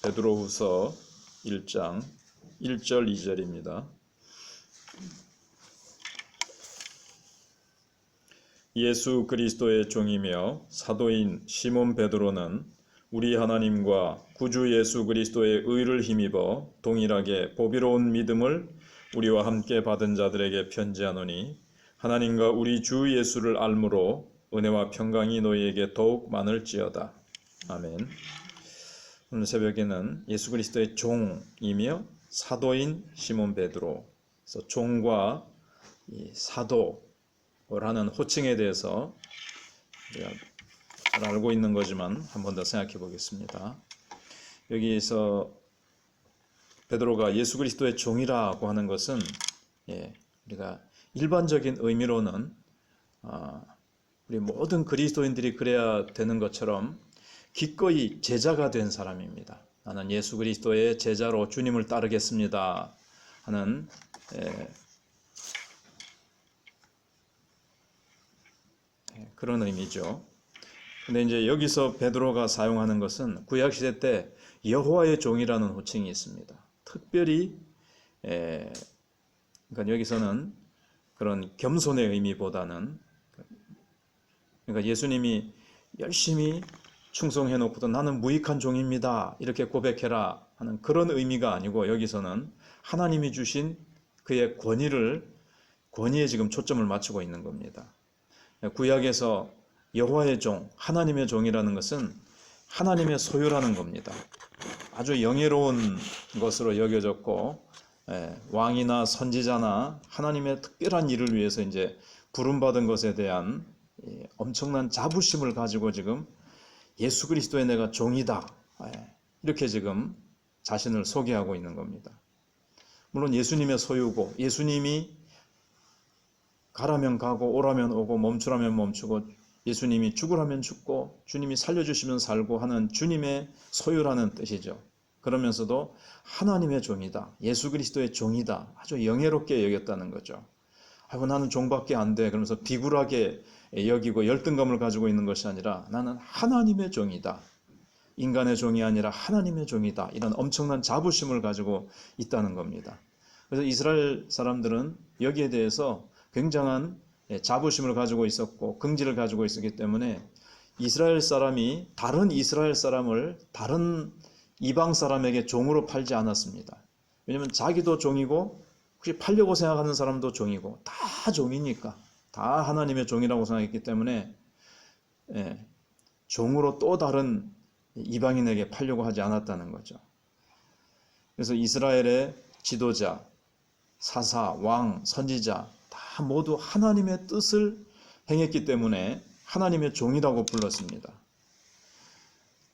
베드로후서 1장 1절 2절입니다. 예수 그리스도의 종이며 사도인 시몬 베드로는 우리 하나님과 구주 예수 그리스도의 의를 힘입어 동일하게 보비로운 믿음을 우리와 함께 받은 자들에게 편지하노니 하나님과 우리 주 예수를 알므로 은혜와 평강이 너희에게 더욱 많을지어다. 아멘. 오늘 새벽에는 예수 그리스도의 종이며 사도인 시몬 베드로, 그래서 종과 이 사도라는 호칭에 대해서 우리가 잘 알고 있는 거지만 한 번 더 생각해 보겠습니다. 여기에서 베드로가 예수 그리스도의 종이라고 하는 것은 우리가 일반적인 의미로는 우리 모든 그리스도인들이 그래야 되는 것처럼 기꺼이 제자가 된 사람입니다. 나는 예수 그리스도의 제자로 주님을 따르겠습니다 하는 그런 의미죠. 근데 이제 여기서 베드로가 사용하는 것은 구약 시대 때 여호와의 종이라는 호칭이 있습니다. 특별히 그러니까 여기서는 그런 겸손의 의미보다는, 그러니까 예수님이 열심히 충성해 놓고도 나는 무익한 종입니다 이렇게 고백해라 하는 그런 의미가 아니고, 여기서는 하나님이 주신 그의 권위에 지금 초점을 맞추고 있는 겁니다. 구약에서 여호와의 종, 하나님의 종이라는 것은 하나님의 소유라는 겁니다. 아주 영예로운 것으로 여겨졌고, 왕이나 선지자나 하나님의 특별한 일을 위해서 이제 부름받은 것에 대한 엄청난 자부심을 가지고 지금 예수 그리스도의 내가 종이다 이렇게 지금 자신을 소개하고 있는 겁니다. 물론 예수님의 소유고, 예수님이 가라면 가고 오라면 오고 멈추라면 멈추고, 예수님이 죽으라면 죽고 주님이 살려주시면 살고 하는 주님의 소유라는 뜻이죠. 그러면서도 하나님의 종이다, 예수 그리스도의 종이다, 아주 영예롭게 여겼다는 거죠. 아이고 나는 종밖에 안 돼 그러면서 비굴하게 여기고 열등감을 가지고 있는 것이 아니라 나는 하나님의 종이다, 인간의 종이 아니라 하나님의 종이다, 이런 엄청난 자부심을 가지고 있다는 겁니다. 그래서 이스라엘 사람들은 여기에 대해서 굉장한 자부심을 가지고 있었고 긍지를 가지고 있었기 때문에 이스라엘 사람이 다른 이스라엘 사람을 다른 이방 사람에게 종으로 팔지 않았습니다. 왜냐하면 자기도 종이고 혹시 팔려고 생각하는 사람도 종이고 다 종이니까, 다 하나님의 종이라고 생각했기 때문에 종으로 또 다른 이방인에게 팔려고 하지 않았다는 거죠. 그래서 이스라엘의 지도자, 사사, 왕, 선지자 다 모두 하나님의 뜻을 행했기 때문에 하나님의 종이라고 불렀습니다.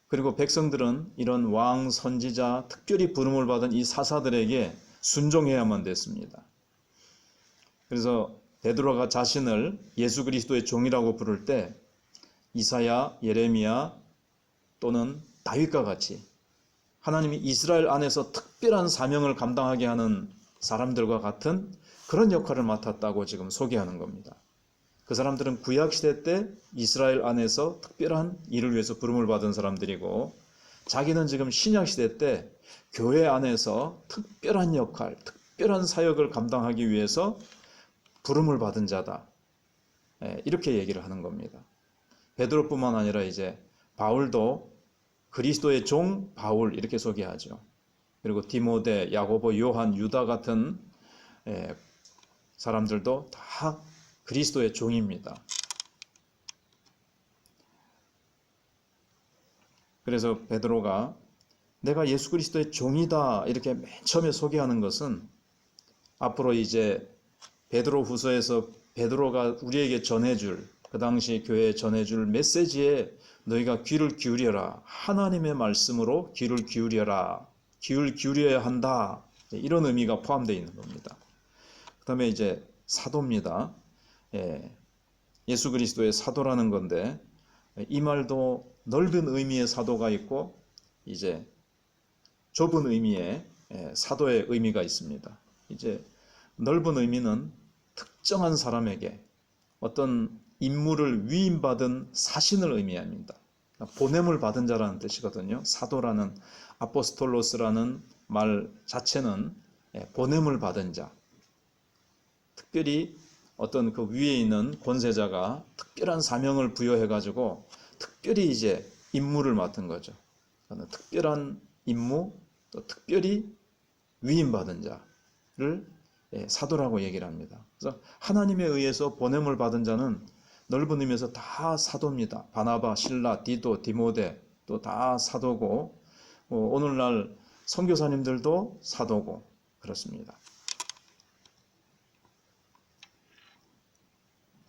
그리고 백성들은 이런 왕, 선지자, 특별히 부름을 받은 이 사사들에게 순종해야만 됐습니다. 그래서 베드로가 자신을 예수 그리스도의 종이라고 부를 때 이사야, 예레미야 또는 다윗과 같이 하나님이 이스라엘 안에서 특별한 사명을 감당하게 하는 사람들과 같은 그런 역할을 맡았다고 지금 소개하는 겁니다. 그 사람들은 구약시대 때 이스라엘 안에서 특별한 일을 위해서 부름을 받은 사람들이고, 자기는 지금 신약시대 때 교회 안에서 특별한 역할, 특별한 사역을 감당하기 위해서 부름을 받은 자다, 이렇게 얘기를 하는 겁니다. 베드로뿐만 아니라 이제 바울도 그리스도의 종 바울 이렇게 소개하죠. 그리고 디모데, 야고보, 요한, 유다 같은 사람들도 다 그리스도의 종입니다. 그래서 베드로가 내가 예수 그리스도의 종이다 이렇게 맨 처음에 소개하는 것은 앞으로 이제 베드로 후서에서 베드로가 우리에게 전해줄, 그 당시 교회에 전해줄 메시지에 너희가 귀를 기울여라, 하나님의 말씀으로 귀를 기울여야 한다, 이런 의미가 포함되어 있는 겁니다. 그 다음에 이제 사도입니다. 예수 그리스도의 사도라는 건데, 이 말도 넓은 의미의 사도가 있고 이제 좁은 의미의 사도의 의미가 있습니다. 이제 넓은 의미는 특정한 사람에게 어떤 임무를 위임받은 사신을 의미합니다. 보냄을 받은 자라는 뜻이거든요. 사도라는 아포스톨로스라는 말 자체는 보냄을 받은 자. 특별히 어떤 그 위에 있는 권세자가 특별한 사명을 부여해 가지고 특별히 이제 임무를 맡은 거죠. 특별한 임무, 또 특별히 위임받은 자를 사도라고 얘기를 합니다. 그래서 하나님에 의해서 보냄을 받은 자는 넓은 의미에서 다 사도입니다. 바나바, 실라, 디도, 디모데 또 다 사도고, 오늘날 선교사님들도 사도고 그렇습니다.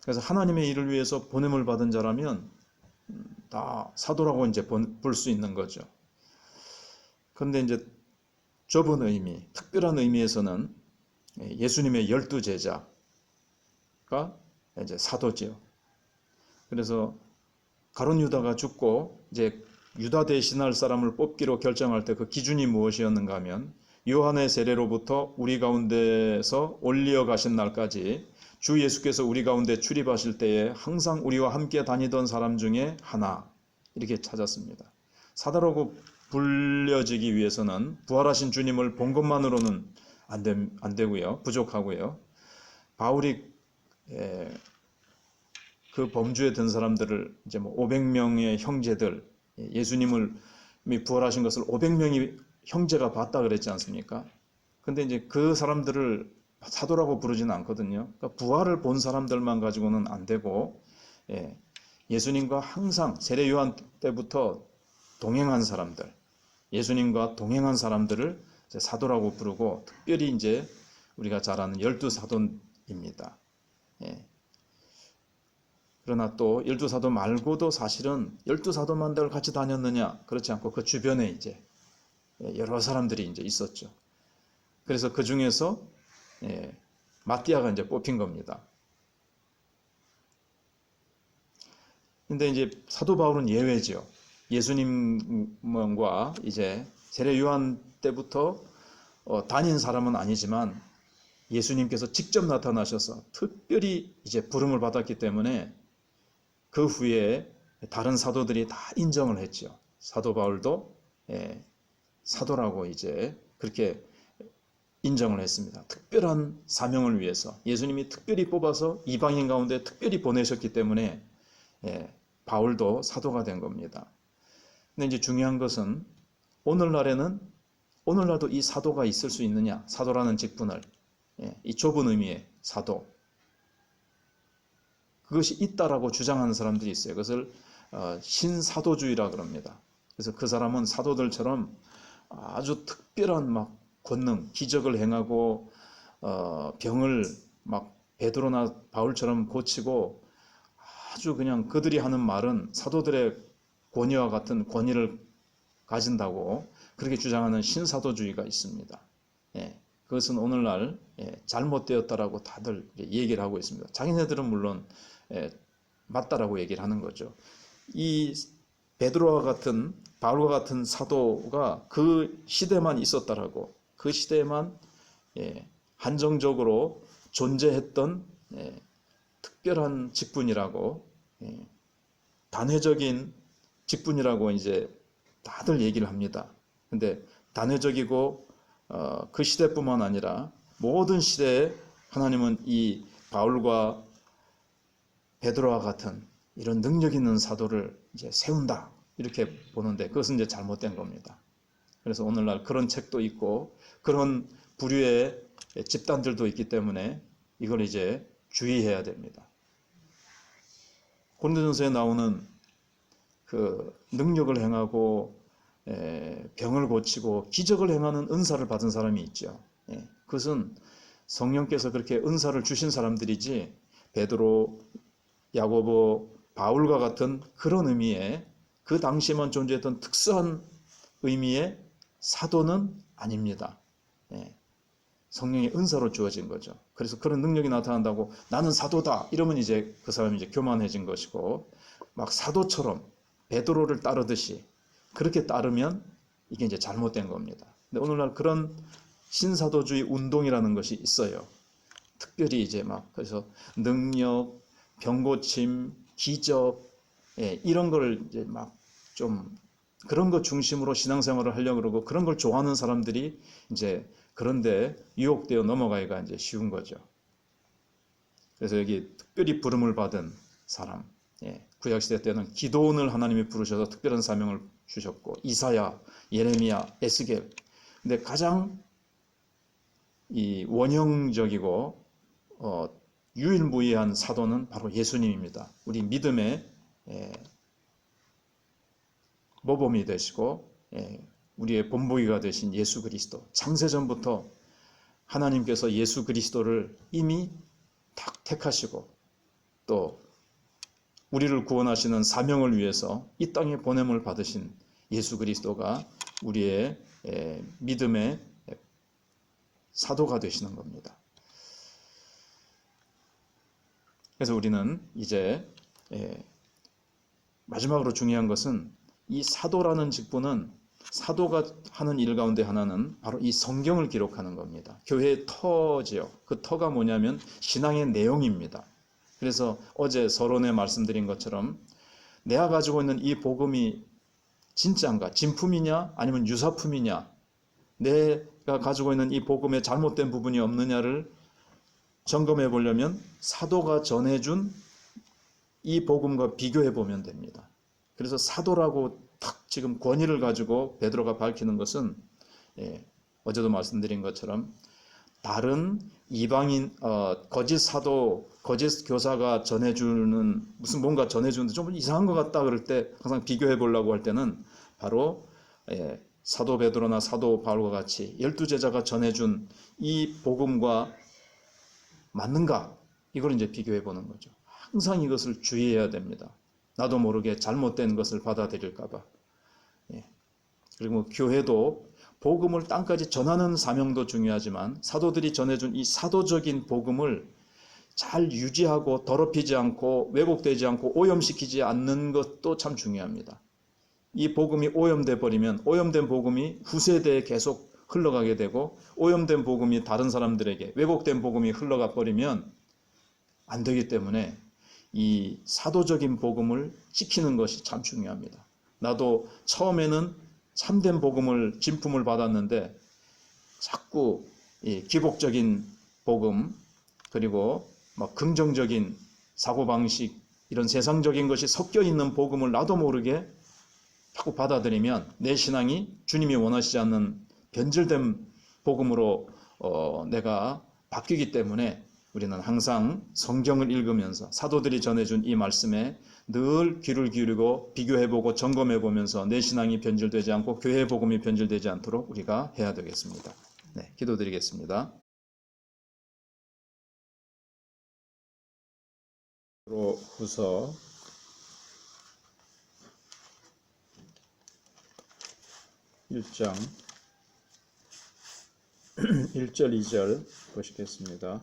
그래서 하나님의 일을 위해서 보냄을 받은 자라면 다 사도라고 이제 볼 수 있는 거죠. 그런데 이제 좁은 의미, 특별한 의미에서는 예수님의 12제자가 이제 사도지요. 그래서 가룟 유다가 죽고 이제 유다 대신할 사람을 뽑기로 결정할 때 그 기준이 무엇이었는가 하면 요한의 세례로부터 우리 가운데서 올리어 가신 날까지 주 예수께서 우리 가운데 출입하실 때에 항상 우리와 함께 다니던 사람 중에 하나, 이렇게 찾았습니다. 사도라고 불려지기 위해서는 부활하신 주님을 본 것만으로는 안 되고요. 부족하고요. 바울이 그 범주에 든 사람들을 이제 500명의 형제들, 예수님을 부활하신 것을 500명이 형제가 봤다 그랬지 않습니까? 근데 이제 그 사람들을 사도라고 부르지는 않거든요. 그러니까 부활을 본 사람들만 가지고는 안 되고, 예수님과 항상 세례 요한 때부터 동행한 사람들, 예수님과 동행한 사람들을 이제 사도라고 부르고, 특별히 이제 우리가 잘 아는 12사도입니다. 그러나 또 12사도 말고도 사실은 12사도만 늘 같이 다녔느냐? 그렇지 않고 그 주변에 이제 여러 사람들이 이제 있었죠. 그래서 그 중에서 마띠아가 이제 뽑힌 겁니다. 근데 이제 사도 바울은 예외죠. 예수님과 이제 세례 요한 때부터 다닌 사람은 아니지만 예수님께서 직접 나타나셔서 특별히 이제 부름을 받았기 때문에 그 후에 다른 사도들이 다 인정을 했죠. 사도 바울도 사도라고 이제 그렇게 인정을 했습니다. 특별한 사명을 위해서 예수님이 특별히 뽑아서 이방인 가운데 특별히 보내셨기 때문에 바울도 사도가 된 겁니다. 근데 이제 중요한 것은 오늘날도 이 사도가 있을 수 있느냐? 사도라는 직분을, 이 좁은 의미의 사도, 그것이 있다라고 주장하는 사람들이 있어요. 그것을 신사도주의라 그럽니다. 그래서 그 사람은 사도들처럼 아주 특별한 막 권능, 기적을 행하고 병을 막 베드로나 바울처럼 고치고 아주 그냥 그들이 하는 말은 사도들의 권위와 같은 권위를 가진다고 그렇게 주장하는 신사도주의가 있습니다. 그것은 오늘날 잘못되었다라고 다들 얘기를 하고 있습니다. 자기네들은 물론 맞다라고 얘기를 하는 거죠. 이 베드로와 같은 바울과 같은 사도가 그 시대만 있었다라고, 그 시대에만 한정적으로 존재했던 특별한 직분이라고, 단회적인 직분이라고 이제 다들 얘기를 합니다. 근데 단회적이고 그 시대뿐만 아니라 모든 시대에 하나님은 이 바울과 베드로와 같은 이런 능력 있는 사도를 이제 세운다, 이렇게 보는데 그것은 이제 잘못된 겁니다. 그래서 오늘날 그런 책도 있고 그런 부류의 집단들도 있기 때문에 이걸 이제 주의해야 됩니다. 고린도전서에 나오는 그 능력을 행하고 병을 고치고 기적을 행하는 은사를 받은 사람이 있죠. 그것은 성령께서 그렇게 은사를 주신 사람들이지 베드로, 야고보, 바울과 같은 그런 의미의 그 당시에만 존재했던 특수한 의미의 사도는 아닙니다. 성령의 은사로 주어진 거죠. 그래서 그런 능력이 나타난다고 나는 사도다 이러면 이제 그 사람이 이제 교만해진 것이고, 막 사도처럼 베드로를 따르듯이 그렇게 따르면 이게 이제 잘못된 겁니다. 근데 오늘날 그런 신사도주의 운동이라는 것이 있어요. 특별히 이제 막 그래서 능력, 병고침, 기적 이런 걸 이제 막 좀 그런 것 중심으로 신앙생활을 하려고 그러고 그런 걸 좋아하는 사람들이 이제 그런데 유혹되어 넘어가기가 이제 쉬운 거죠. 그래서 여기 특별히 부름을 받은 사람, 구약시대 때는 기도원을 하나님이 부르셔서 특별한 사명을 주셨고 이사야, 예레미야, 에스겔. 근데 가장 이 원형적이고 유일무이한 사도는 바로 예수님입니다. 우리 믿음의 모범이 되시고 우리의 본보기가 되신 예수 그리스도. 창세전부터 하나님께서 예수 그리스도를 이미 딱 택하시고 또 우리를 구원하시는 사명을 위해서 이 땅에 보냄을 받으신 예수 그리스도가 우리의 믿음의 사도가 되시는 겁니다. 그래서 우리는 이제 마지막으로 중요한 것은 이 사도라는 직분은 사도가 하는 일 가운데 하나는 바로 이 성경을 기록하는 겁니다. 교회의 터지요. 그 터가 뭐냐면 신앙의 내용입니다. 그래서 어제 서론에 말씀드린 것처럼 내가 가지고 있는 이 복음이 진짜인가? 진품이냐? 아니면 유사품이냐? 내가 가지고 있는 이 복음에 잘못된 부분이 없느냐를 점검해 보려면 사도가 전해준 이 복음과 비교해 보면 됩니다. 그래서 사도라고 탁 지금 권위를 가지고 베드로가 밝히는 것은 어제도 말씀드린 것처럼 다른 이방인 거짓 사도, 거짓 교사가 전해주는 무슨 뭔가 전해주는데 좀 이상한 것 같다 그럴 때 항상 비교해 보려고 할 때는 바로 사도 베드로나 사도 바울과 같이 12제자가 전해준 이 복음과 맞는가? 이걸 이제 비교해 보는 거죠. 항상 이것을 주의해야 됩니다. 나도 모르게 잘못된 것을 받아들일까봐. 그리고 교회도 복음을 땅까지 전하는 사명도 중요하지만 사도들이 전해준 이 사도적인 복음을 잘 유지하고 더럽히지 않고 왜곡되지 않고 오염시키지 않는 것도 참 중요합니다. 이 복음이 오염돼 버리면 오염된 복음이 후세대에 계속 흘러가게 되고 오염된 복음이 다른 사람들에게 왜곡된 복음이 흘러가 버리면 안 되기 때문에 이 사도적인 복음을 지키는 것이 참 중요합니다. 나도 처음에는 참된 복음을 진품을 받았는데 자꾸 이 기복적인 복음 그리고 막 긍정적인 사고방식 이런 세상적인 것이 섞여 있는 복음을 나도 모르게 자꾸 받아들이면 내 신앙이 주님이 원하시지 않는 변질된 복음으로 내가 바뀌기 때문에 우리는 항상 성경을 읽으면서 사도들이 전해준 이 말씀에 늘 귀를 기울이고 비교해보고 점검해보면서 내 신앙이 변질되지 않고 교회의 복음이 변질되지 않도록 우리가 해야 되겠습니다. 네, 기도드리겠습니다. 후서 1장 1절 2절 보시겠습니다.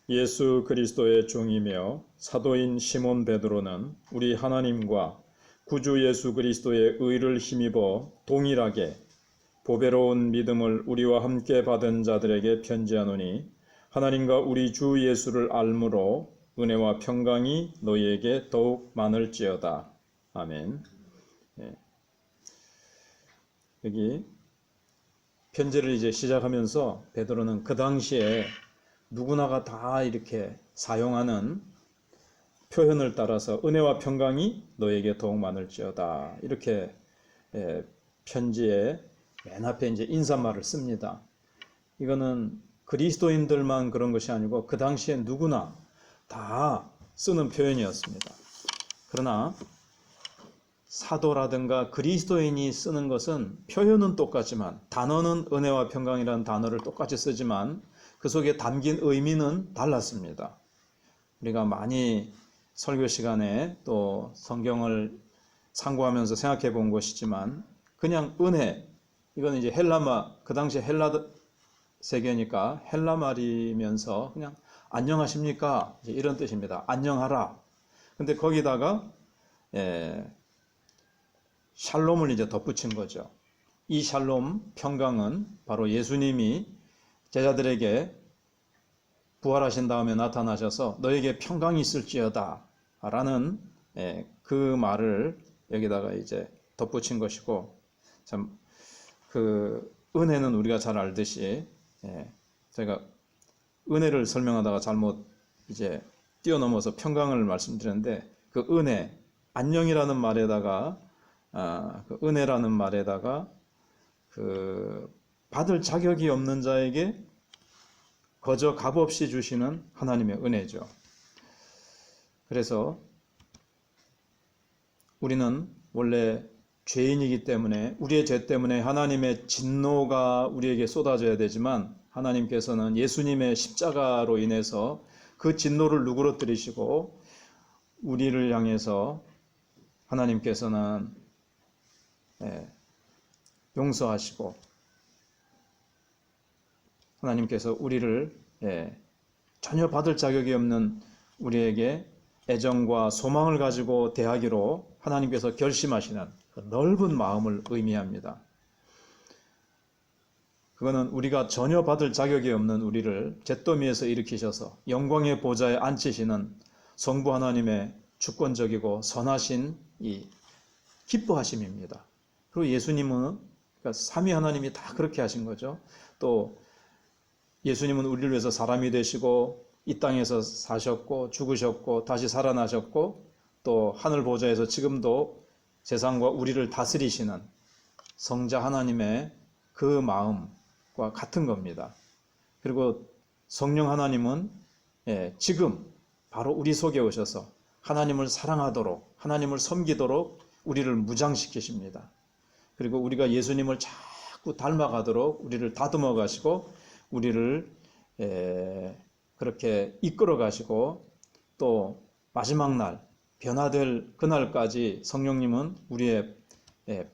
예수 그리스도의 종이며 사도인 시몬 베드로는 우리 하나님과 구주 예수 그리스도의 의를 힘입어 동일하게 보배로운 믿음을 우리와 함께 받은 자들에게 편지하노니 하나님과 우리 주 예수를 알므로 은혜와 평강이 너희에게 더욱 많을지어다. 아멘. 여기 편지를 이제 시작하면서 베드로는 그 당시에 누구나가 다 이렇게 사용하는 표현을 따라서 은혜와 평강이 너에게 더욱 많을지어다. 이렇게 편지에 맨 앞에 이제 인사말을 씁니다. 이거는 그리스도인들만 그런 것이 아니고 그 당시에 누구나 다 쓰는 표현이었습니다. 그러나 사도라든가 그리스도인이 쓰는 것은 표현은 똑같지만 단어는 은혜와 평강이라는 단어를 똑같이 쓰지만 그 속에 담긴 의미는 달랐습니다. 우리가 많이 설교 시간에 또 성경을 상고하면서 생각해 본 것이지만 그냥 은혜, 이건 이제 헬라말, 그 당시에 헬라 세계니까 헬라 말이면서 그냥 안녕하십니까? 이런 뜻입니다. 안녕하라. 근데 거기다가 샬롬을 이제 덧붙인 거죠. 이 샬롬, 평강은 바로 예수님이 제자들에게 부활하신 다음에 나타나셔서 너에게 평강이 있을지어다 라는 그 말을 여기다가 이제 덧붙인 것이고, 참 그 은혜는 우리가 잘 알듯이 제가 은혜를 설명하다가 잘못 이제 뛰어넘어서 평강을 말씀드렸는데, 그 은혜, 안녕이라는 말에다가 그 은혜라는 말에다가 그 받을 자격이 없는 자에게 거저 값없이 주시는 하나님의 은혜죠. 그래서 우리는 원래 죄인이기 때문에, 우리의 죄 때문에 하나님의 진노가 우리에게 쏟아져야 되지만, 하나님께서는 예수님의 십자가로 인해서 그 진노를 누그러뜨리시고 우리를 향해서 하나님께서는 용서하시고, 하나님께서 우리를 전혀 받을 자격이 없는 우리에게 애정과 소망을 가지고 대하기로 하나님께서 결심하시는 그 넓은 마음을 의미합니다. 그거는 우리가 전혀 받을 자격이 없는 우리를 잿더미에서 일으키셔서 영광의 보좌에 앉히시는 성부 하나님의 주권적이고 선하신 이 기뻐하심입니다. 그리고 예수님은, 그러니까 삼위 하나님이 다 그렇게 하신 거죠. 또 예수님은 우리를 위해서 사람이 되시고 이 땅에서 사셨고 죽으셨고 다시 살아나셨고, 또 하늘 보좌에서 지금도 세상과 우리를 다스리시는 성자 하나님의 그 마음과 같은 겁니다. 그리고 성령 하나님은 지금 바로 우리 속에 오셔서 하나님을 사랑하도록, 하나님을 섬기도록 우리를 무장시키십니다. 그리고 우리가 예수님을 자꾸 닮아가도록 우리를 다듬어 가시고 우리를 그렇게 이끌어 가시고, 또 마지막 날 변화될 그날까지 성령님은 우리의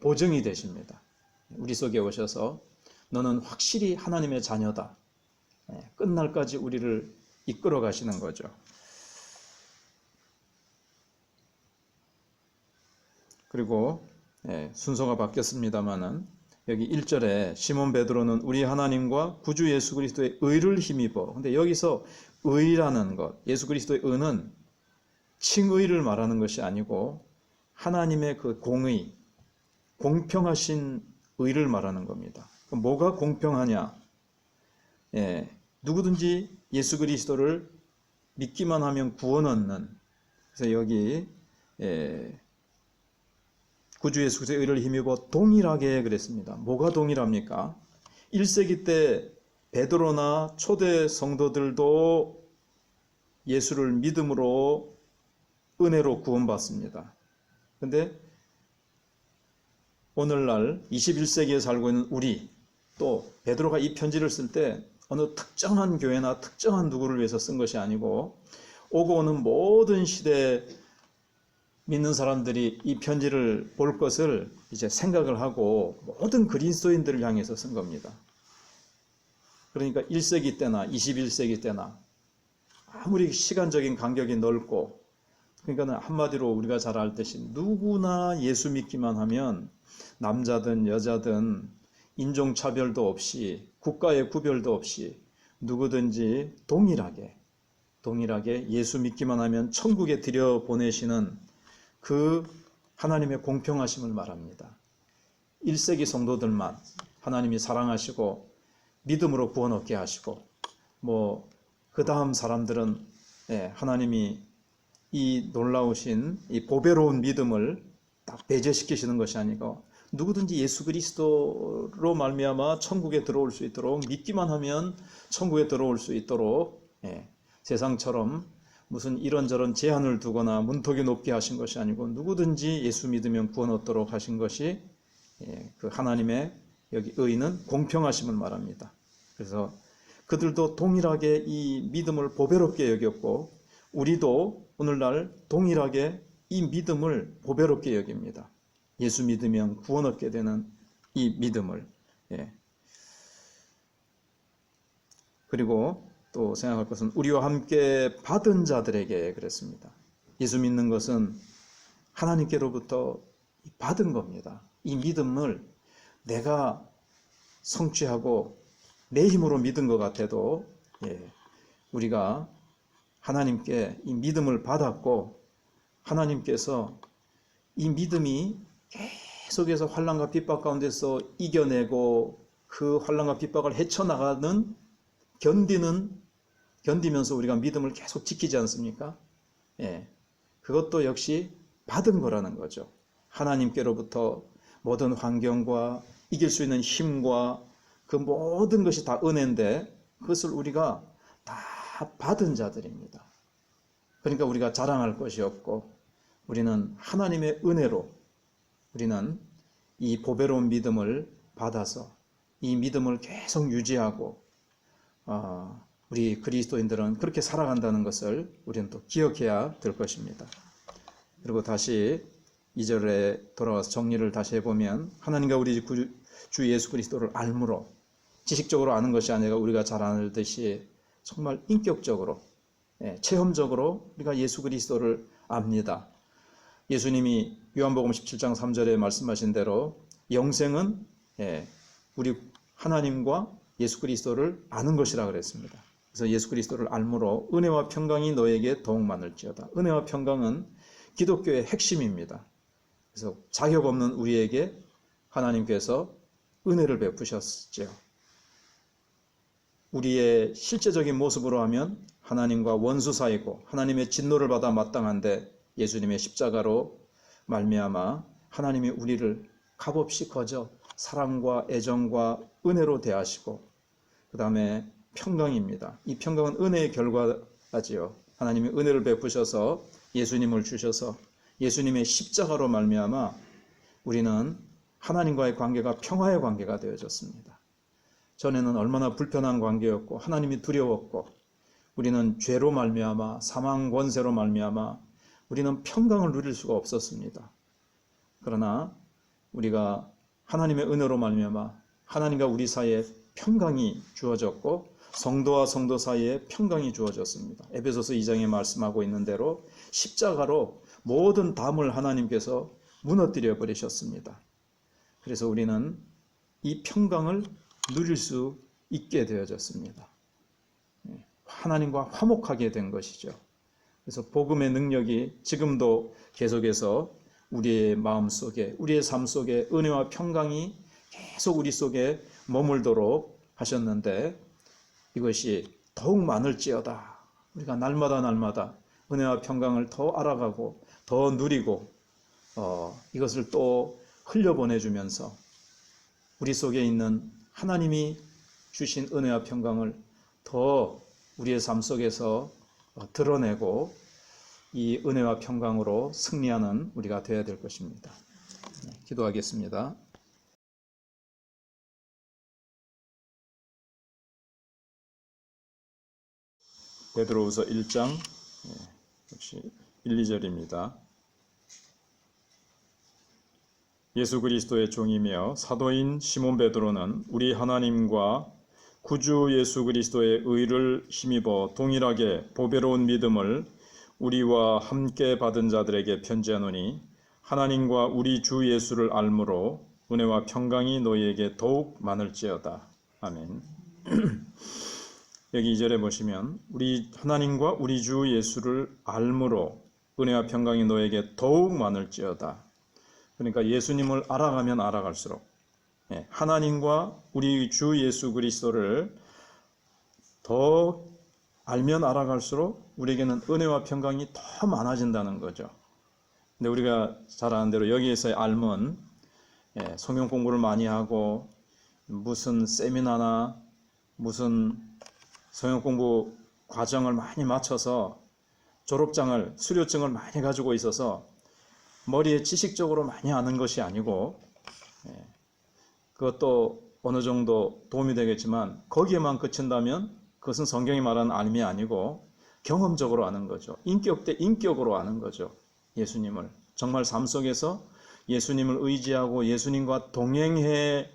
보증이 되십니다. 우리 속에 오셔서 너는 확실히 하나님의 자녀다, 끝날까지 우리를 이끌어 가시는 거죠. 그리고 순서가 바뀌었습니다마는 여기 1절에 시몬 베드로는 우리 하나님과 구주 예수 그리스도의 의를 힘입어, 근데 여기서 의라는 것, 예수 그리스도의 의는 칭의를 말하는 것이 아니고 하나님의 그 공의, 공평하신 의를 말하는 겁니다. 뭐가 공평하냐? 누구든지 예수 그리스도를 믿기만 하면 구원 얻는, 그래서 여기 구주 예수 그리스도의 의를 힘입어 동일하게 그랬습니다. 뭐가 동일합니까? 1세기 때 베드로나 초대 성도들도 예수를 믿음으로 은혜로 구원받습니다. 그런데 오늘날 21세기에 살고 있는 우리, 또 베드로가 이 편지를 쓸 때 어느 특정한 교회나 특정한 누구를 위해서 쓴 것이 아니고 오고 오는 모든 시대에 믿는 사람들이 이 편지를 볼 것을 이제 생각을 하고 모든 그리스도인들을 향해서 쓴 겁니다. 그러니까 1세기 때나 21세기 때나 아무리 시간적인 간격이 넓고, 그러니까 한마디로 우리가 잘 알듯이 누구나 예수 믿기만 하면 남자든 여자든 인종차별도 없이 국가의 구별도 없이 누구든지 동일하게 예수 믿기만 하면 천국에 들여보내시는 그 하나님의 공평하심을 말합니다. 1세기 성도들만 하나님이 사랑하시고 믿음으로 구원 얻게 하시고, 그 다음 사람들은 하나님이 이 놀라우신 이 보배로운 믿음을 딱 배제시키시는 것이 아니고 누구든지 예수 그리스도로 말미암아 천국에 들어올 수 있도록, 믿기만 하면 천국에 들어올 수 있도록 세상처럼 무슨 이런저런 제한을 두거나 문턱이 높게 하신 것이 아니고 누구든지 예수 믿으면 구원 얻도록 하신 것이 그 하나님의 여기 의는 공평하심을 말합니다. 그래서 그들도 동일하게 이 믿음을 보배롭게 여겼고 우리도 오늘날 동일하게 이 믿음을 보배롭게 여깁니다. 예수 믿으면 구원 얻게 되는 이 믿음을. 그리고 또 생각할 것은 우리와 함께 받은 자들에게 그랬습니다. 예수 믿는 것은 하나님께로부터 받은 겁니다. 이 믿음을 내가 성취하고 내 힘으로 믿은 것 같아도 우리가 하나님께 이 믿음을 받았고 하나님께서 이 믿음이 계속해서 환난과 핍박 가운데서 이겨내고 그 환난과 핍박을 헤쳐나가는 견디면서 우리가 믿음을 계속 지키지 않습니까? 예, 그것도 역시 받은 거라는 거죠. 하나님께로부터 모든 환경과 이길 수 있는 힘과 그 모든 것이 다 은혜인데 그것을 우리가 다 받은 자들입니다. 그러니까 우리가 자랑할 것이 없고 우리는 하나님의 은혜로 우리는 이 보배로운 믿음을 받아서 이 믿음을 계속 유지하고 우리 그리스도인들은 그렇게 살아간다는 것을 우리는 또 기억해야 될 것입니다. 그리고 다시 2절에 돌아와서 정리를 다시 해보면 하나님과 우리 주 예수 그리스도를 알므로 지식적으로 아는 것이 아니라 우리가 잘 알듯이 정말 인격적으로 체험적으로 우리가 예수 그리스도를 압니다. 예수님이 요한복음 17장 3절에 말씀하신 대로 영생은 우리 하나님과 예수 그리스도를 아는 것이라 그랬습니다. 그래서 예수 그리스도를 알므로 은혜와 평강이 너에게 더욱 많을지어다. 은혜와 평강은 기독교의 핵심입니다. 그래서 자격 없는 우리에게 하나님께서 은혜를 베푸셨죠. 우리의 실제적인 모습으로 하면 하나님과 원수 사이고 하나님의 진노를 받아 마땅한데 예수님의 십자가로 말미암아 하나님이 우리를 값없이 거저 사랑과 애정과 은혜로 대하시고 그 다음에 평강입니다. 이 평강은 은혜의 결과지요. 하나님이 은혜를 베푸셔서 예수님을 주셔서 예수님의 십자가로 말미암아 우리는 하나님과의 관계가 평화의 관계가 되어졌습니다. 전에는 얼마나 불편한 관계였고 하나님이 두려웠고 우리는 죄로 말미암아 사망 권세로 말미암아 우리는 평강을 누릴 수가 없었습니다. 그러나 우리가 하나님의 은혜로 말미암아 하나님과 우리 사이에 평강이 주어졌고 성도와 성도 사이에 평강이 주어졌습니다. 에베소서 2장에 말씀하고 있는 대로 십자가로 모든 담을 하나님께서 무너뜨려 버리셨습니다. 그래서 우리는 이 평강을 누릴 수 있게 되어졌습니다. 하나님과 화목하게 된 것이죠. 그래서 복음의 능력이 지금도 계속해서 우리의 마음 속에 우리의 삶 속에 은혜와 평강이 계속 우리 속에 머물도록 하셨는데 이것이 더욱 많을지어다. 우리가 날마다 은혜와 평강을 더 알아가고 더 누리고 이것을 또 흘려보내주면서 우리 속에 있는 하나님이 주신 은혜와 평강을 더 우리의 삶 속에서 드러내고 이 은혜와 평강으로 승리하는 우리가 되어야 될 것입니다. 기도하겠습니다. 베드로후서 1장 역시 1, 2절입니다. 예수 그리스도의 종이며 사도인 시몬 베드로는 우리 하나님과 구주 예수 그리스도의 의를 힘입어 동일하게 보배로운 믿음을 우리와 함께 받은 자들에게 편지하노니 하나님과 우리 주 예수를 알므로 은혜와 평강이 너희에게 더욱 많을지어다. 아멘. 여기 2절에 보시면 우리 하나님과 우리 주 예수를 알므로 은혜와 평강이 너에게 더욱 많을지어다. 그러니까 예수님을 알아가면 알아갈수록 하나님과 우리 주 예수 그리스도를 더 알면 알아갈수록 우리에게는 은혜와 평강이 더 많아진다는 거죠. 근데 우리가 잘 아는 대로 여기에서의 알면 성경 공부를 많이 하고 무슨 세미나나 무슨 성경 공부 과정을 많이 마쳐서 졸업장을 수료증을 많이 가지고 있어서 머리에 지식적으로 많이 아는 것이 아니고 그것도 어느 정도 도움이 되겠지만 거기에만 그친다면 그것은 성경이 말하는 알미 아니고 경험적으로 아는 거죠. 인격 대 인격으로 아는 거죠. 예수님을 정말 삶 속에서 예수님을 의지하고 예수님과 동행해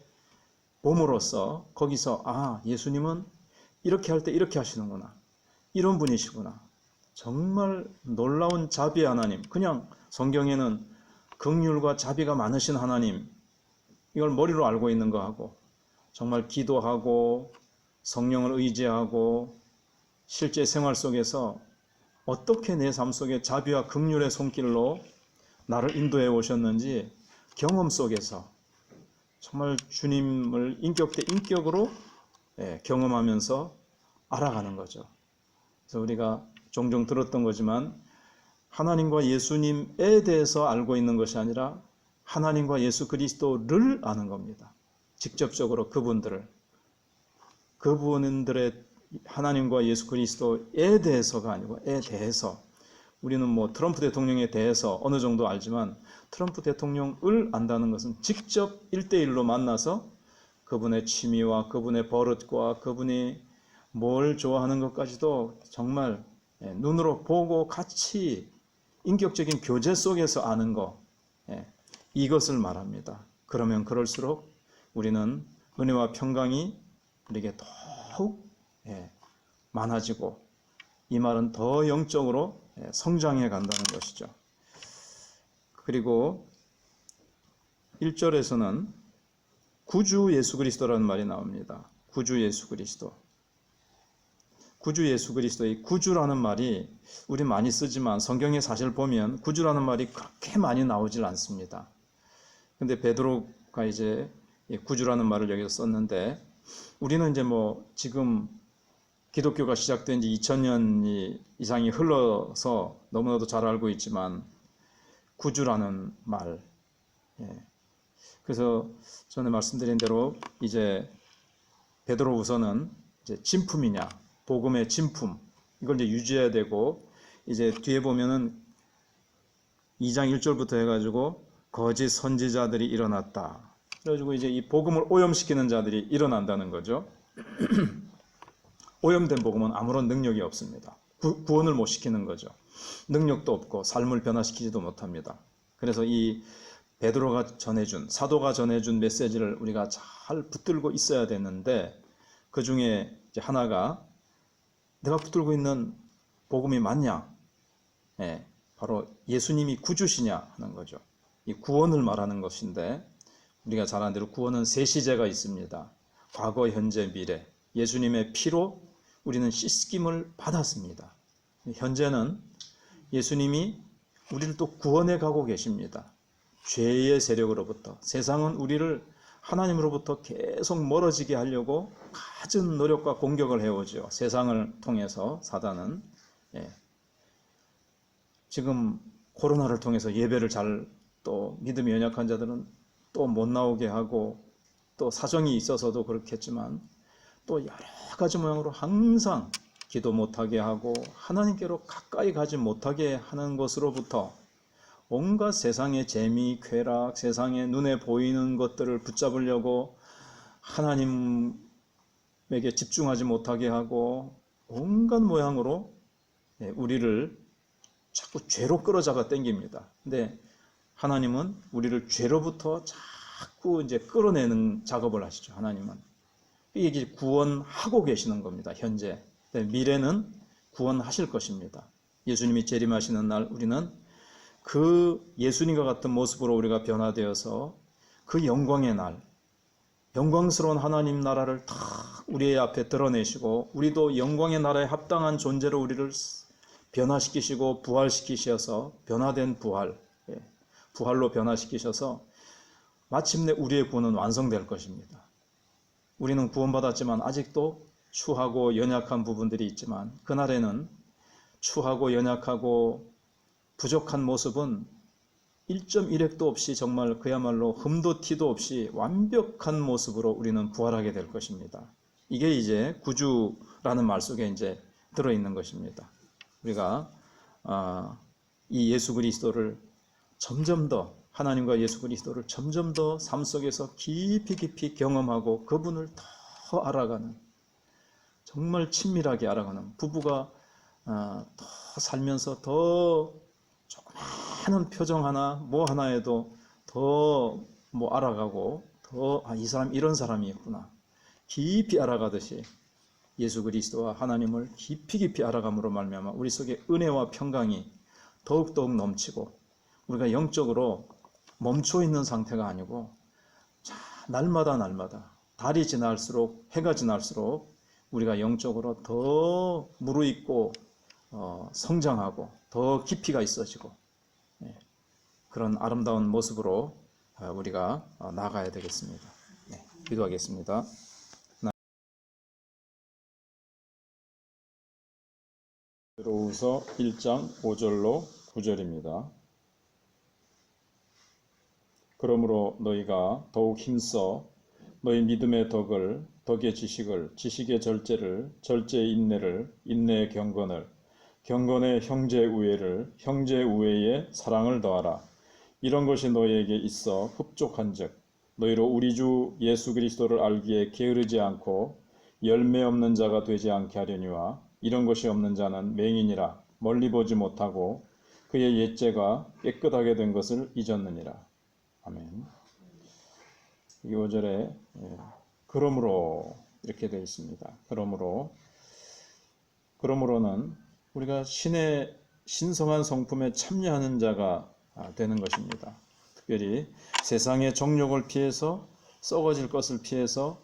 봄으로써 거기서 예수님은 이렇게 할 때 이렇게 하시는구나. 이런 분이시구나. 정말 놀라운 자비 하나님. 그냥 성경에는 긍휼과 자비가 많으신 하나님. 이걸 머리로 알고 있는 거하고 정말 기도하고 성령을 의지하고 실제 생활 속에서 어떻게 내 삶 속에 자비와 긍휼의 손길로 나를 인도해 오셨는지 경험 속에서 정말 주님을 인격 대 인격으로 경험하면서 알아가는 거죠. 그래서 우리가 종종 들었던 거지만 하나님과 예수님에 대해서 알고 있는 것이 아니라 하나님과 예수 그리스도를 아는 겁니다. 직접적으로 그분들의 하나님과 예수 그리스도에 대해서가 아니고 에 대해서 우리는 뭐 트럼프 대통령에 대해서 어느 정도 알지만 트럼프 대통령을 안다는 것은 직접 1대1로 만나서 그분의 취미와 그분의 버릇과 그분이 뭘 좋아하는 것까지도 정말 눈으로 보고 같이 인격적인 교제 속에서 아는 것, 이것을 말합니다. 그러면 그럴수록 우리는 은혜와 평강이 우리에게 더욱 많아지고 이 말은 더 영적으로 성장해 간다는 것이죠. 그리고 1절에서는 구주 예수 그리스도라는 말이 나옵니다. 구주 예수 그리스도. 구주 예수 그리스도의 구주라는 말이 우리 많이 쓰지만 성경에 사실 보면 구주라는 말이 그렇게 많이 나오질 않습니다. 근데 베드로가 이제 구주라는 말을 여기서 썼는데 우리는 이제 뭐 지금 기독교가 시작된 지 2000년 이상이 흘러서 너무나도 잘 알고 있지만 구주라는 말, 그래서 전에 말씀드린 대로 이제 베드로후서는 이제 진품이냐, 복음의 진품, 이걸 이제 유지해야 되고, 이제 뒤에 보면은 2장 1절부터 해가지고 거짓 선지자들이 일어났다. 그래가지고 이제 이 복음을 오염시키는 자들이 일어난다는 거죠. 오염된 복음은 아무런 능력이 없습니다. 구원을 못 시키는 거죠. 능력도 없고 삶을 변화시키지도 못합니다. 그래서 이 베드로가 전해준, 사도가 전해준 메시지를 우리가 잘 붙들고 있어야 되는데 그 중에 이제 하나가 내가 붙들고 있는 복음이 맞냐? 바로 예수님이 구주시냐 하는 거죠. 이 구원을 말하는 것인데 우리가 잘 아는 대로 구원은 세 시제가 있습니다. 과거, 현재, 미래. 예수님의 피로 우리는 씻김을 받았습니다. 현재는 예수님이 우리를 또 구원해 가고 계십니다. 죄의 세력으로부터. 세상은 우리를 하나님으로부터 계속 멀어지게 하려고 갖은 노력과 공격을 해오죠. 세상을 통해서 사단은. 지금 코로나를 통해서 예배를 또 믿음이 연약한 자들은 또 못 나오게 하고 또 사정이 있어서도 그렇겠지만 또 여러 가지 모양으로 항상 기도 못하게 하고 하나님께로 가까이 가지 못하게 하는 것으로부터 온갖 세상의 재미, 쾌락, 세상의 눈에 보이는 것들을 붙잡으려고 하나님에게 집중하지 못하게 하고 온갖 모양으로 우리를 자꾸 죄로 끌어잡아 당깁니다. 근데 하나님은 우리를 죄로부터 자꾸 이제 끌어내는 작업을 하시죠. 하나님은. 이게 구원하고 계시는 겁니다. 현재. 미래는 구원하실 것입니다. 예수님이 재림하시는 날 우리는 그 예수님과 같은 모습으로 우리가 변화되어서 그 영광의 날, 영광스러운 하나님 나라를 다 우리의 앞에 드러내시고 우리도 영광의 나라에 합당한 존재로 우리를 변화시키시고 부활시키셔서 변화된 부활로 변화시키셔서 마침내 우리의 구원은 완성될 것입니다. 우리는 구원받았지만 아직도 추하고 연약한 부분들이 있지만 그날에는 추하고 연약하고 부족한 모습은 1.1획도 없이 정말 그야말로 흠도 티도 없이 완벽한 모습으로 우리는 부활하게 될 것입니다. 이게 이제 구주라는 말 속에 이제 들어있는 것입니다. 우리가 이 예수 그리스도를 점점 더 하나님과 예수 그리스도를 점점 더 삶 속에서 깊이 경험하고 그분을 더 알아가는 정말 친밀하게 알아가는 부부가 더 살면서 더 조그마한 표정 하나 뭐 하나에도 더 뭐 알아가고 더 이 사람 이런 사람이 있구나 깊이 알아가듯이 예수 그리스도와 하나님을 깊이 알아감으로 말미암아 우리 속에 은혜와 평강이 더욱더욱 넘치고 우리가 영적으로 멈춰 있는 상태가 아니고 날마다 달이 지날수록 해가 지날수록 우리가 영적으로 더 무르익고 성장하고 더 깊이가 있어지고 그런 아름다운 모습으로 우리가 나아가야 되겠습니다. 기도하겠습니다. 베드로후서 1장 5절로 9절입니다. 그러므로 너희가 더욱 힘써 너희 믿음의 덕을, 덕의 지식을, 지식의 절제를, 절제의 인내를, 인내의 경건을, 경건의 형제 우애를, 형제 우애에 사랑을 더하라. 이런 것이 너희에게 있어 흡족한즉 너희로 우리 주 예수 그리스도를 알기에 게으르지 않고 열매 없는 자가 되지 않게 하려니와 이런 것이 없는 자는 맹인이라 멀리 보지 못하고 그의 옛죄가 깨끗하게 된 것을 잊었느니라. 아멘. 이 5절에 그러므로 이렇게 되어 있습니다. 그러므로는 우리가 신의 신성한 성품에 참여하는 자가 되는 것입니다. 특별히 세상의 정욕을 피해서 썩어질 것을 피해서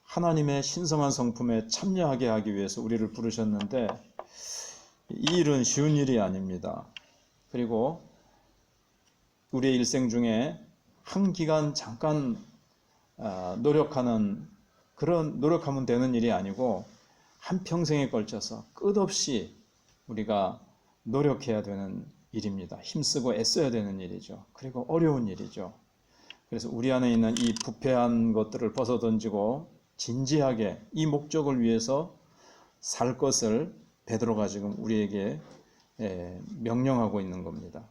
하나님의 신성한 성품에 참여하게 하기 위해서 우리를 부르셨는데 이 일은 쉬운 일이 아닙니다. 그리고 우리의 일생 중에 한 기간 잠깐 노력하면 되는 일이 아니고 한평생에 걸쳐서 끝없이 우리가 노력해야 되는 일입니다. 힘쓰고 애써야 되는 일이죠. 그리고 어려운 일이죠. 그래서 우리 안에 있는 이 부패한 것들을 벗어던지고 진지하게 이 목적을 위해서 살 것을 베드로가 지금 우리에게 명령하고 있는 겁니다.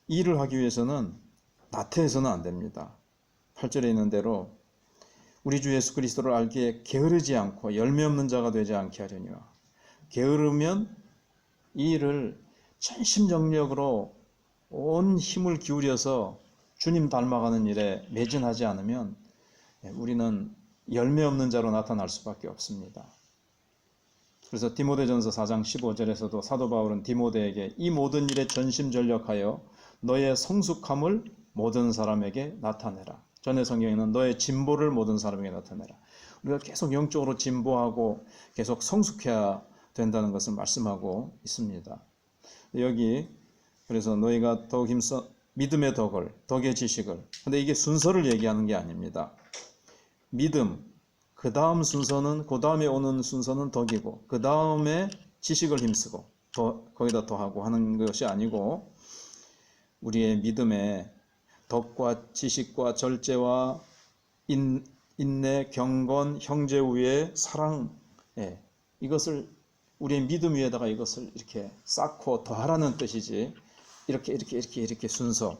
이 일을 하기 위해서는 나태해서는 안 됩니다. 8절에 있는 대로 우리 주 예수 그리스도를 알기에 게으르지 않고 열매 없는 자가 되지 않게 하려니와. 게으르면 이 일을 전심전력으로 온 힘을 기울여서 주님 닮아가는 일에 매진하지 않으면 우리는 열매 없는 자로 나타날 수밖에 없습니다. 그래서 디모데전서 4장 15절에서도 사도 바울은 디모데에게 이 모든 일에 전심전력하여 너의 성숙함을 모든 사람에게 나타내라. 전의 성경에는 너의 진보를 모든 사람에게 나타내라. 우리가 계속 영적으로 진보하고 계속 성숙해야 된다는 것을 말씀하고 있습니다. 여기 그래서 너희가 더욱 힘써 믿음의 덕을, 덕의 지식을. 근데 이게 순서를 얘기하는 게 아닙니다. 믿음, 그 다음 순서는, 그 다음에 오는 순서는 덕이고, 그 다음에 지식을 힘쓰고, 거기다 더하고 하는 것이 아니고, 우리의 믿음에 덕과 지식과 절제와 인내, 경건, 형제 우애, 사랑, 이것을 우리의 믿음 위에다가 이것을 이렇게 쌓고 더하라는 뜻이지, 이렇게 순서.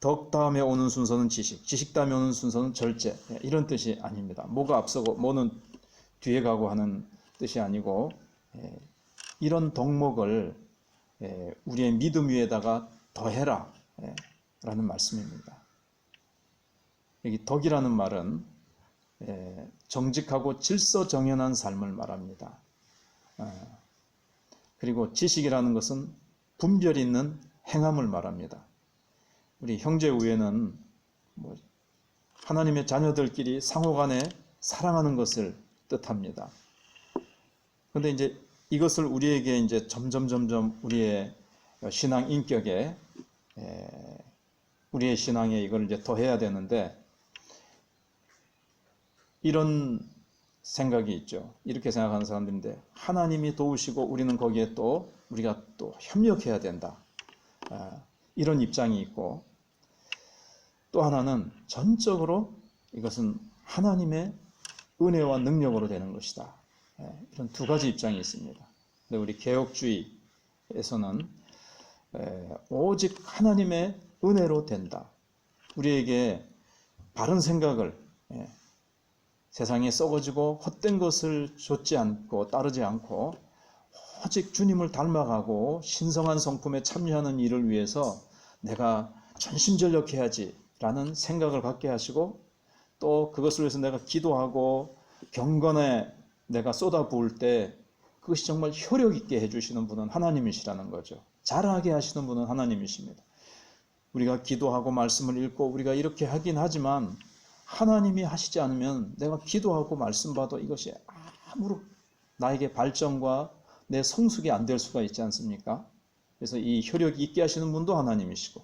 덕 다음에 오는 순서는 지식, 지식 다음에 오는 순서는 절제, 이런 뜻이 아닙니다. 뭐가 앞서고 뭐는 뒤에 가고 하는 뜻이 아니고 이런 덕목을 우리의 믿음 위에다가 더해라 라는 말씀입니다. 여기 덕이라는 말은 정직하고 질서정연한 삶을 말합니다. 그리고 지식이라는 것은 분별 있는 행함을 말합니다. 우리 형제 우애는 하나님의 자녀들끼리 상호간에 사랑하는 것을 뜻합니다. 그런데 이제 이것을 우리에게 이제 점점 우리의 신앙 인격에 우리의 신앙에 이걸 이제 더해야 되는데 이런 생각이 있죠. 이렇게 생각하는 사람들인데 하나님이 도우시고 우리는 거기에 또 우리가 또 협력해야 된다. 이런 입장이 있고 또 하나는 전적으로 이것은 하나님의 은혜와 능력으로 되는 것이다. 이런 두 가지 입장이 있습니다. 근데 우리 개혁주의에서는 오직 하나님의 은혜로 된다. 우리에게 바른 생각을 세상에 썩어지고 헛된 것을 좇지 않고 따르지 않고 오직 주님을 닮아가고 신성한 성품에 참여하는 일을 위해서 내가 전심전력해야지 라는 생각을 갖게 하시고 또 그것을 위해서 내가 기도하고 경건에 내가 쏟아부을 때 그것이 정말 효력 있게 해주시는 분은 하나님이시라는 거죠. 잘하게 하시는 분은 하나님이십니다. 우리가 기도하고 말씀을 읽고 우리가 이렇게 하긴 하지만 하나님이 하시지 않으면 내가 기도하고 말씀 봐도 이것이 아무런 나에게 발전과 내 성숙이 안 될 수가 있지 않습니까? 그래서 이 효력이 있게 하시는 분도 하나님이시고,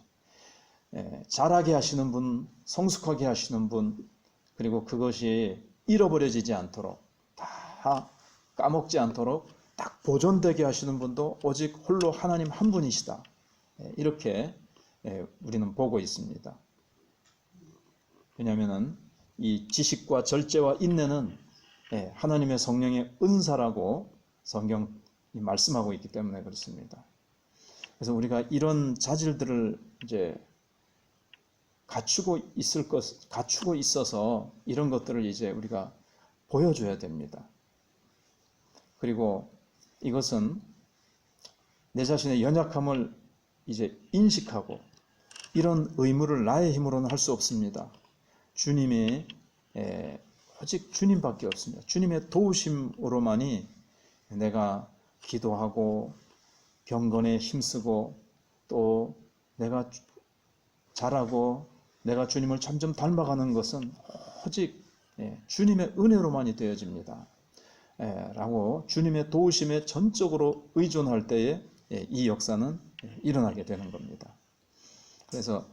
자라게 하시는 분, 성숙하게 하시는 분, 그리고 그것이 잃어버려지지 않도록, 다 까먹지 않도록 딱 보존되게 하시는 분도 오직 홀로 하나님 한 분이시다. 이렇게 우리는 보고 있습니다. 왜냐하면 이 지식과 절제와 인내는 하나님의 성령의 은사라고 성경이 말씀하고 있기 때문에 그렇습니다. 그래서 우리가 이런 자질들을 이제 갖추고 있어서 이런 것들을 이제 우리가 보여줘야 됩니다. 그리고 이것은 내 자신의 연약함을 이제 인식하고, 이런 의무를 나의 힘으로는 할 수 없습니다. 주님의 오직 주님밖에 없습니다. 주님의 도우심으로만이 내가 기도하고 경건에 힘쓰고 또 내가 자라고 내가 주님을 점점 닮아가는 것은 오직 주님의 은혜로만이 되어집니다. 라고 주님의 도우심에 전적으로 의존할 때에 이 역사는 일어나게 되는 겁니다. 그래서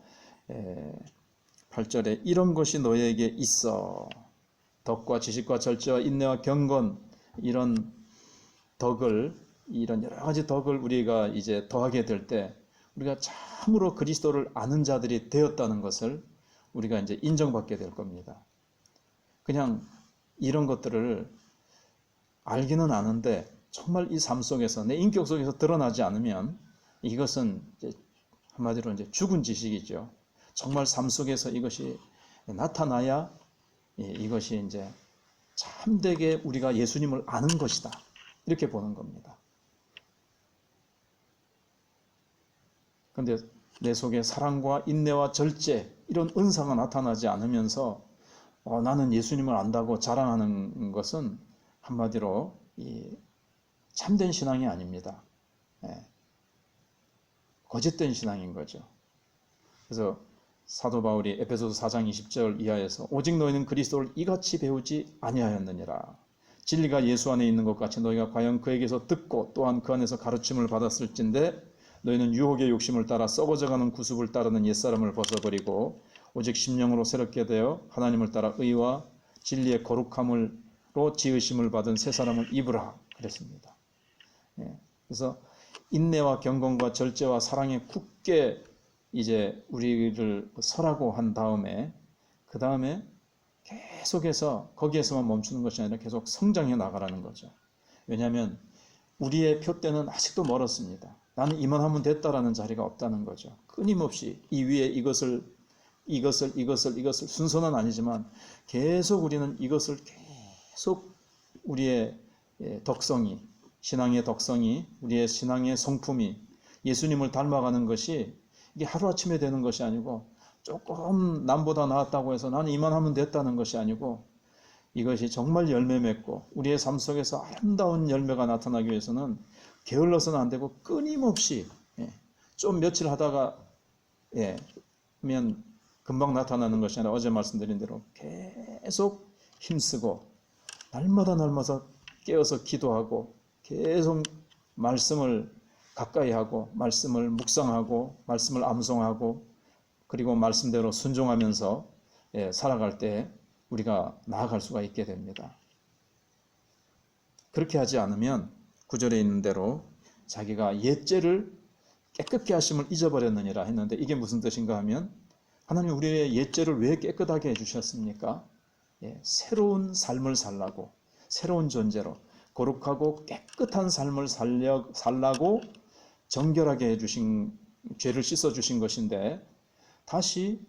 8절에 이런 것이 너에게 있어. 덕과 지식과 절제와 인내와 경건, 이런 덕을, 이런 여러 가지 덕을 우리가 이제 더하게 될 때 우리가 참으로 그리스도를 아는 자들이 되었다는 것을 우리가 이제 인정받게 될 겁니다. 그냥 이런 것들을 알기는 아는데 정말 이 삶 속에서, 내 인격 속에서 드러나지 않으면 이것은 이제 한마디로 이제 죽은 지식이죠. 정말 삶 속에서 이것이 나타나야 이것이 이제 참되게 우리가 예수님을 아는 것이다. 이렇게 보는 겁니다. 그런데 내 속에 사랑과 인내와 절제, 이런 은사가 나타나지 않으면서 나는 예수님을 안다고 자랑하는 것은 한마디로 이 참된 신앙이 아닙니다. 거짓된 신앙인 거죠. 그래서 사도 바울이 에베소서 4장 20절 이하에서 오직 너희는 그리스도를 이같이 배우지 아니하였느니라. 진리가 예수 안에 있는 것 같이 너희가 과연 그에게서 듣고 또한 그 안에서 가르침을 받았을진데 너희는 유혹의 욕심을 따라 썩어져가는 구습을 따르는 옛사람을 벗어버리고 오직 심령으로 새롭게 되어 하나님을 따라 의와 진리의 거룩함으로 지으심을 받은 새 사람을 입으라 그랬습니다. 그래서 인내와 경건과 절제와 사랑에 굳게 이제 우리를 설하고 한 다음에 그 다음에 계속해서 거기에서만 멈추는 것이 아니라 계속 성장해 나가라는 거죠. 왜냐하면 우리의 표대는 아직도 멀었습니다. 나는 이만하면 됐다라는 자리가 없다는 거죠. 끊임없이 이 위에 이것을 순서는 아니지만 계속 우리는 이것을 계속 우리의 덕성이, 신앙의 덕성이, 우리의 신앙의 성품이 예수님을 닮아가는 것이 이게 하루아침에 되는 것이 아니고 조금 남보다 나았다고 해서 나는 이만하면 됐다는 것이 아니고 이것이 정말 열매 맺고 우리의 삶 속에서 아름다운 열매가 나타나기 위해서는 게을러서는 안 되고 끊임없이 좀 며칠 하다가 면 금방 나타나는 것이 아니라 어제 말씀드린 대로 계속 힘쓰고 날마다 깨어서 기도하고 계속 말씀을 가까이 하고 말씀을 묵상하고 말씀을 암송하고 그리고 말씀대로 순종하면서 살아갈 때 우리가 나아갈 수가 있게 됩니다. 그렇게 하지 않으면 9절에 있는 대로 자기가 옛죄를 깨끗게 하심을 잊어버렸느니라 했는데 이게 무슨 뜻인가 하면 하나님 우리의 옛죄를 왜 깨끗하게 해주셨습니까? 새로운 삶을 살라고, 새로운 존재로 거룩하고 깨끗한 삶을 살라고 정결하게 해주신, 죄를 씻어주신 것인데 다시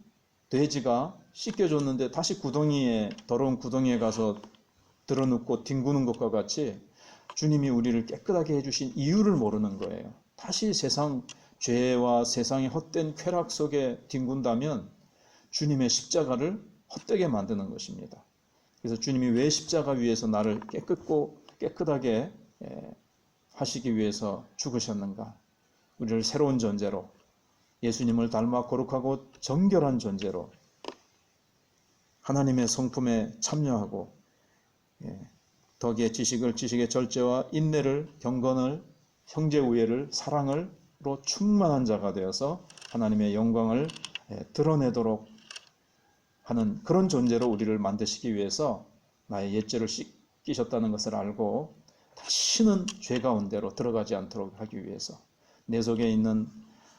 돼지가 씻겨줬는데 다시 더러운 구덩이에 가서 드러눕고 뒹구는 것과 같이 주님이 우리를 깨끗하게 해주신 이유를 모르는 거예요. 다시 죄와 세상의 헛된 쾌락 속에 뒹군다면 주님의 십자가를 헛되게 만드는 것입니다. 그래서 주님이 왜 십자가 위에서 나를 깨끗하게 하시기 위해서 죽으셨는가? 우리를 새로운 존재로, 예수님을 닮아 거룩하고 정결한 존재로 하나님의 성품에 참여하고 덕의 지식을, 지식의 절제와 인내를, 경건을, 형제 우애를, 사랑을로 충만한 자가 되어서 하나님의 영광을 드러내도록 하는 그런 존재로 우리를 만드시기 위해서 나의 옛죄를 씻기셨다는 것을 알고 다시는 죄 가운데로 들어가지 않도록 하기 위해서 내 속에 있는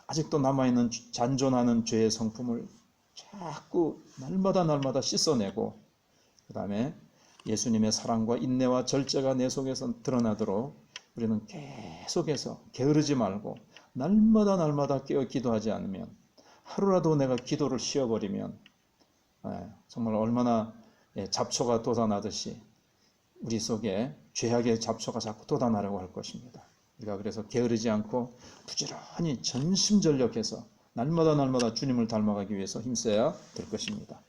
아직도 남아있는 잔존하는 죄의 성품을 자꾸 날마다 씻어내고 그 다음에 예수님의 사랑과 인내와 절제가 내 속에서 드러나도록 우리는 계속해서 게으르지 말고 날마다 깨어 기도하지 않으면, 하루라도 내가 기도를 쉬어버리면 정말 얼마나 잡초가 돋아나듯이 우리 속에 죄악의 잡초가 자꾸 돋아나려고 할 것입니다. 우리가 그래서 게으르지 않고 부지런히 전심전력해서 날마다 주님을 닮아가기 위해서 힘써야 될 것입니다.